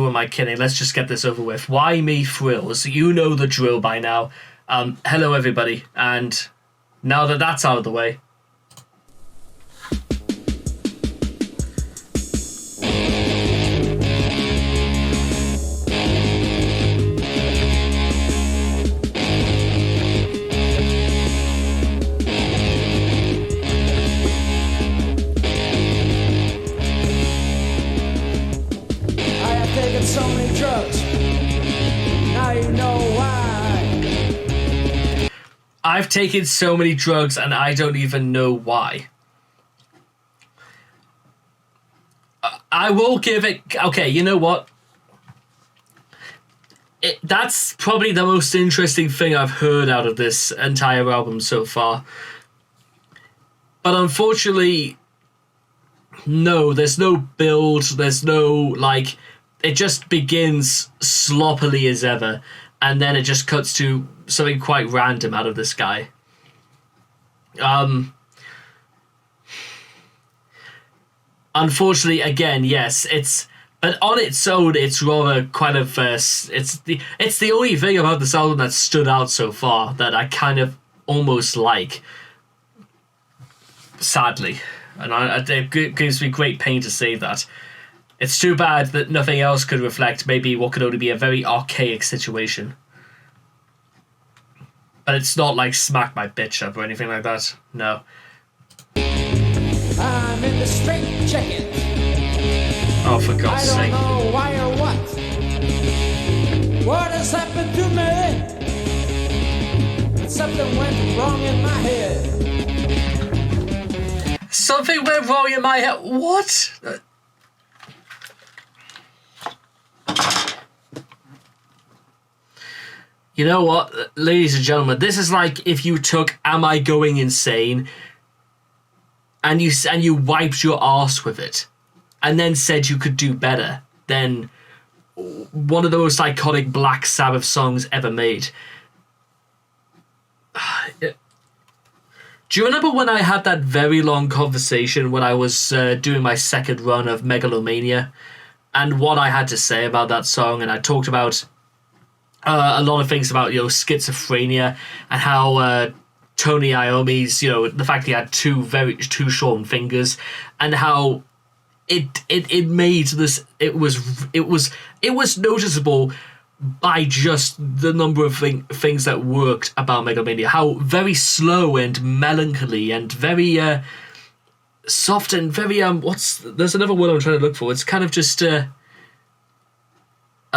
Who am I kidding? Let's just get this over with. Why me thrills? You know the drill by now. Hello, everybody. And now that that's out of the way, so many drugs. Now you know why. I've taken so many drugs and I don't even know why. I will give it... Okay, you know what? That's probably the most interesting thing I've heard out of this entire album so far. But unfortunately, no, there's no build, there's no, like... It just begins sloppily as ever, and then it just cuts to something quite random out of this guy. Unfortunately, again, yes, but on its own, it's rather kind of it's the only thing about this album that stood out so far that I kind of almost like. Sadly, and it gives me great pain to say that. It's too bad that nothing else could reflect maybe what could only be a very archaic situation. But it's not like Smack My Bitch Up or anything like that. No. I'm in the straight jacket. Oh, for God's sake. I don't know why or what. What has happened to me? Something went wrong in my head. Something went wrong in my head? What? You know what, ladies and gentlemen, this is like if you took Am I Going Insane and you wiped your arse with it and then said you could do better than one of the most iconic Black Sabbath songs ever made. Do you remember when I had that very long conversation when I was doing my second run of Megalomania and what I had to say about that song, and I talked about a lot of things about, schizophrenia and how Tony Iommi's, the fact he had two shorn fingers, and how it made this. It was noticeable by just the number of things that worked about Megalomania. How very slow and melancholy and very soft and very there's another word I'm trying to look for. It's kind of just.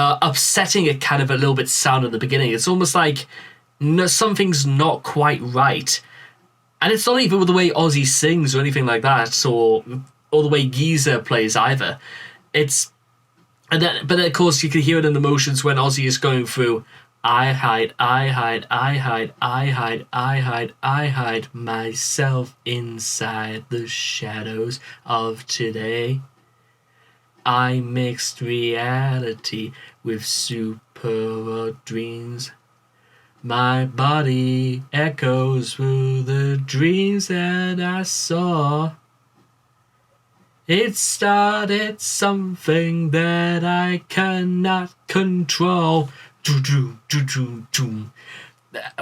Upsetting it kind of a little bit sound at the beginning. It's almost like something's not quite right. And it's not even with the way Ozzy sings or anything like that, or the way Geezer plays either. But then of course you can hear it in the motions when Ozzy is going through I hide myself inside the shadows of today. I mixed reality with super dreams. My body echoes through the dreams that I saw. It started something that I cannot control.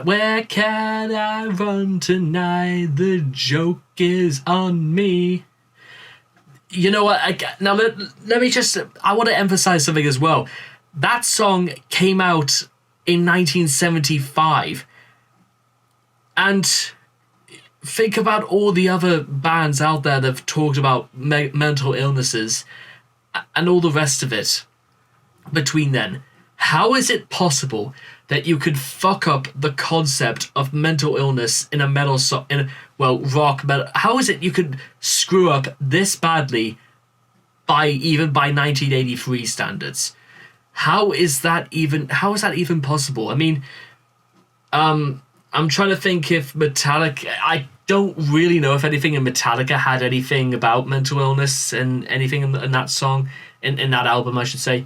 Where can I run tonight? The joke is on me. You know what? Now let me just... I want to emphasize something as well. That song came out in 1975. And think about all the other bands out there that have talked about mental illnesses and all the rest of it between then. How is it possible that you could fuck up the concept of mental illness in a metal song, rock metal? How is it you could screw up this badly by 1983 standards? How is that even possible? I mean, I'm trying to think if Metallica... I don't really know if anything in Metallica had anything about mental illness and anything in that song, in that album, I should say.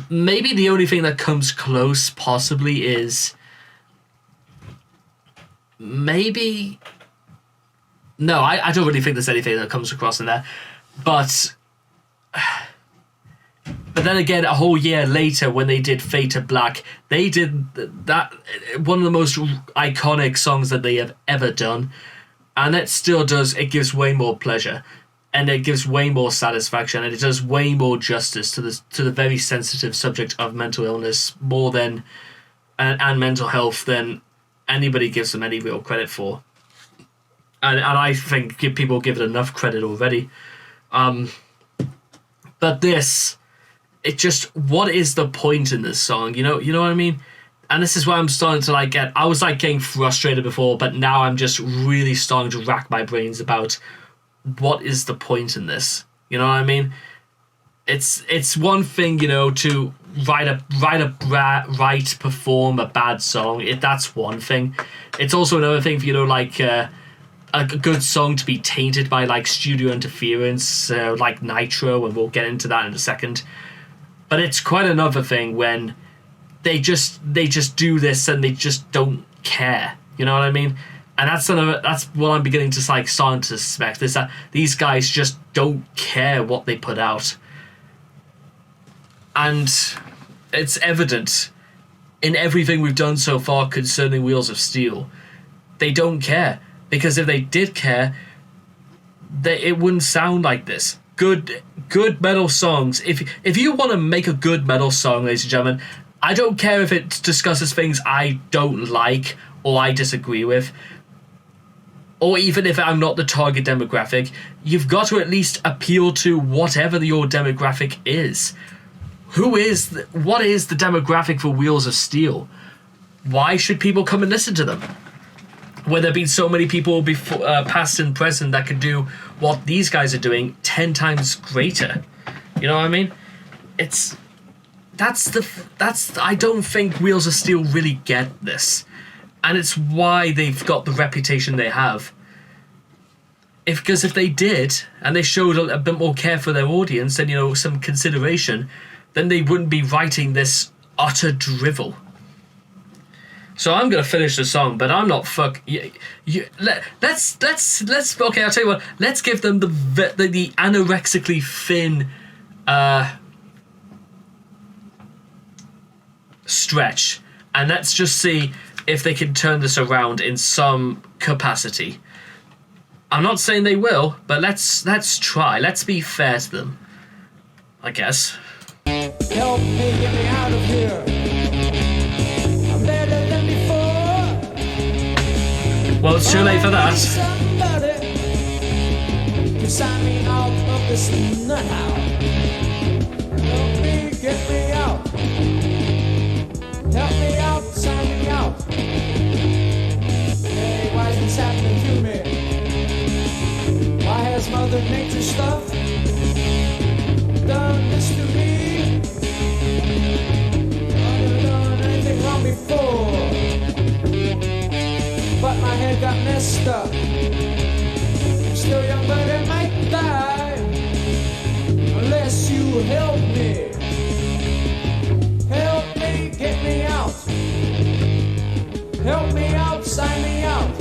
Maybe the only thing that comes close possibly is maybe... No, I don't really think there's anything that comes across in there. But But then again, a whole year later, when they did Fade to Black, they did that, one of the most iconic songs that they have ever done. And it still does, it gives way more pleasure. And it gives way more satisfaction. And it does way more justice to the very sensitive subject of mental illness, more than, and mental health, than anybody gives them any real credit for. And I think people give it enough credit already. But this... it just, what is the point in this song? You know what I mean? And this is why I'm starting to I was getting frustrated before, but now I'm just really starting to rack my brains about what is the point in this? You know what I mean? It's one thing, to perform a bad song. That's one thing. It's also another thing for, a good song to be tainted by studio interference, like Nitro, and we'll get into that in a second. But it's quite another thing when they just do this and they just don't care. You know what I mean? And that's what I'm beginning to starting to suspect, is that these guys just don't care what they put out. And it's evident in everything we've done so far concerning Wheelz of Steel. They don't care. Because if they did care, it wouldn't sound like this. Good metal songs. If you want to make a good metal song, ladies and gentlemen, I don't care if it discusses things I don't like or I disagree with, or even if I'm not the target demographic, you've got to at least appeal to whatever your demographic is. What is the demographic for Wheelz of Steel? Why should people come and listen to them? When there have been so many people before, past and present, that could do what these guys are doing 10 times greater. You know what I mean? I don't think Wheelz of Steel really get this. And it's why they've got the reputation they have. Because if they did, and they showed a bit more care for their audience and, some consideration, then they wouldn't be writing this utter drivel. So I'm gonna finish the song, but I'm not let's okay. I'll tell you what. Let's give them the anorexically thin stretch, and let's just see if they can turn this around in some capacity. I'm not saying they will, but let's try. Let's be fair to them, I guess. Help me get me out of here. I'm better than before. Well, it's too late for that. Somebody to sign me out of this nut house. Help me get me out. Help me out, sign me out. Hey, why is this happening to me? Why has Mother Nature stuff done this to me? I've never done anything wrong before, but my head got messed up. I'm still young, but I might die unless you help me. Help me, get me out. Help me out, sign me out.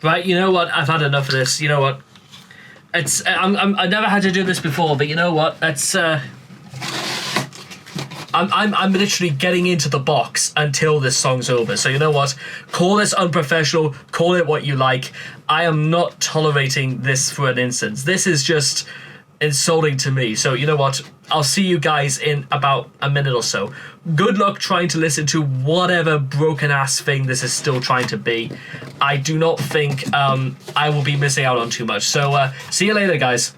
Right, you know what? I've had enough of this. You know what? It's I never had to do this before, but you know what? It's I'm literally getting into the box until this song's over. So you know what? Call this unprofessional. Call it what you like. I am not tolerating this for an instance. This is just insulting to me. So you know what? I'll see you guys in about a minute or so. Good luck trying to listen to whatever broken ass thing this is still trying to be. I do not think I will be missing out on too much. So see you later, guys.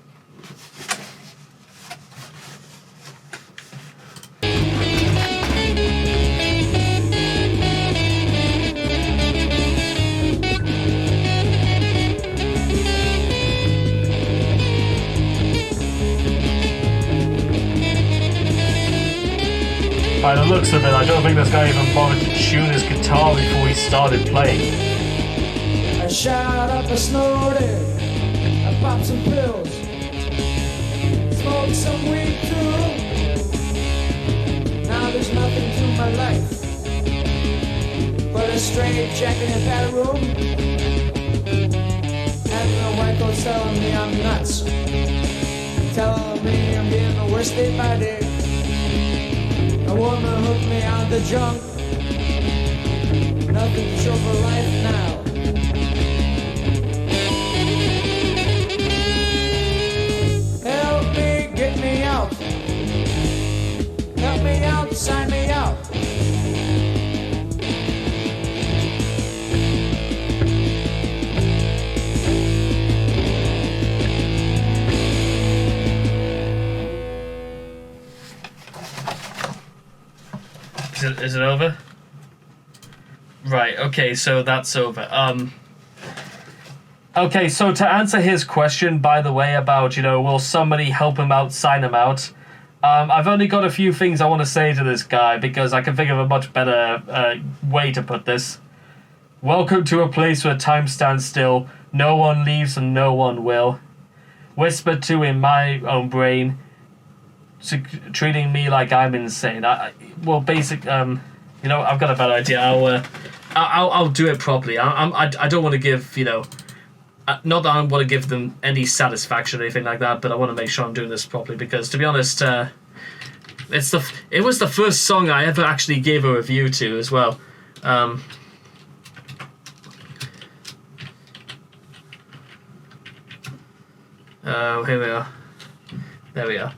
By the looks of it, I don't think this guy even bothered to tune his guitar before he started playing. shot up, I snorted, I popped some pills, smoked some weed too. Now there's nothing to my life but a straight jacket in a padded room, and the white coat's telling me I'm nuts, telling me I'm getting the worst day by day. A woman hooked me on the junk, nothing to show for life now. Help me, get me out. Help me out, sign me out. Is it over? Right, okay, so that's over. Okay, so to answer his question, by the way, about, will somebody help him out, sign him out, I've only got a few things I want to say to this guy, because I can think of a much better way to put this. Welcome to a place where time stands still, no one leaves and no one will. Whisper to in my own brain, treating me like I'm insane. I've got a better idea. I'll do it properly. I don't want to give, not that I want to give them any satisfaction or anything like that, but I want to make sure I'm doing this properly, because, to be honest, it was the first song I ever actually gave a review to as well. Here we are. There we are.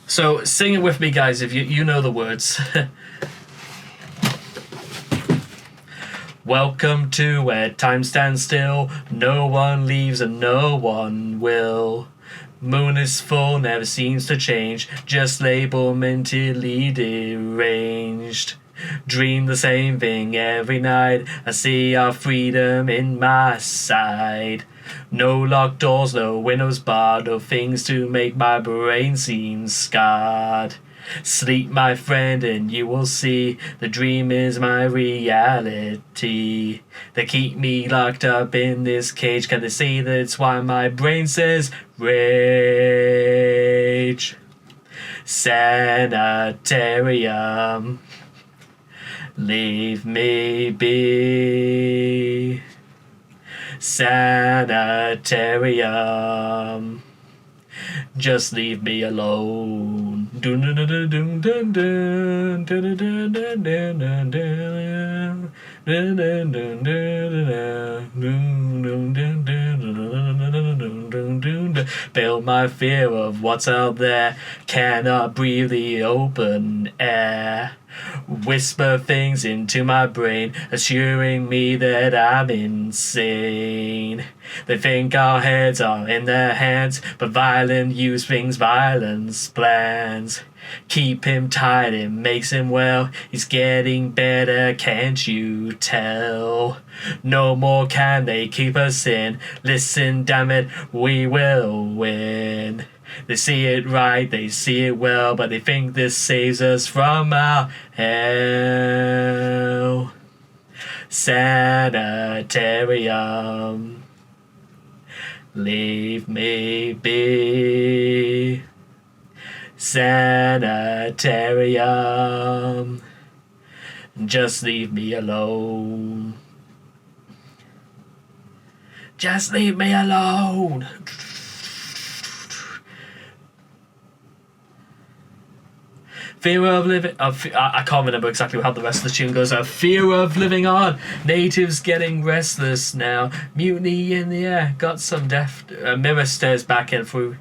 So, sing it with me, guys, if you know the words. Welcome to where time stands still, no one leaves and no one will. Moon is full, never seems to change, just label mentally deranged. Dream the same thing every night, I see our freedom in my sight. No locked doors, no windows barred, no things to make my brain seem scarred. Sleep, my friend, and you will see the dream is my reality. They keep me locked up in this cage, can they see that's why my brain says rage? Sanitarium, leave me be. Sanitarium, just leave me alone. Build my fear of what's out there, cannot breathe the open air. Whisper things into my brain, assuring me that I'm insane. They think our heads are in their hands, but violent use brings violence plans. Keep him tight, it makes him well. He's getting better, can't you tell? No more can they keep us in. Listen, damn it, we will win. They see it right, they see it well, but they think this saves us from our hell. Sanitarium, leave me be. Sanitarium, just leave me alone. Just leave me alone. Fear of living... I can't remember exactly how the rest of the tune goes. Fear of living on. Natives getting restless now. Mutiny in the air. Got some death. Mirror stares back in through...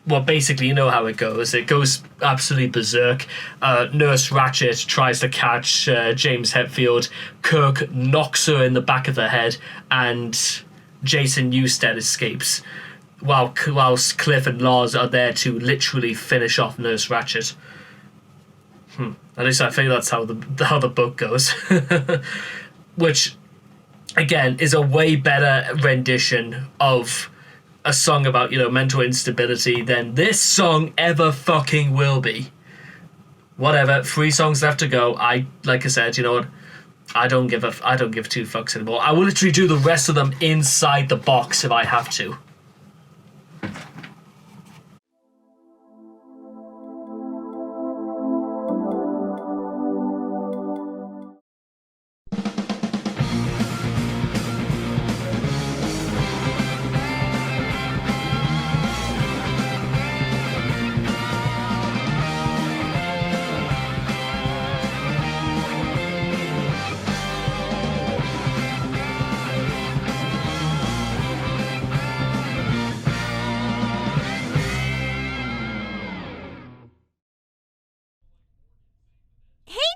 Well, basically, you know how it goes. It goes absolutely berserk. Nurse Ratched tries to catch James Hetfield. Kirk knocks her in the back of the head. And Jason Newsted escapes. Whilst Cliff and Lars are there to literally finish off Nurse Ratched. At least I think that's how the book goes. Which, again, is a way better rendition of a song about, mental instability than this song ever fucking will be. Whatever, 3 songs left to go. Like I said, you know what? I don't give two fucks anymore. I will literally do the rest of them inside the box if I have to.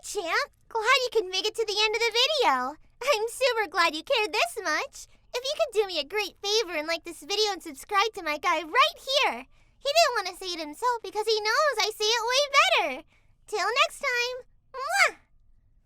Champ, glad you could make it to the end of the video. I'm super glad you cared this much. If you could do me a great favor and like this video and subscribe to my guy right here. He didn't want to say it himself because he knows I say it way better. Till next time. Mwah!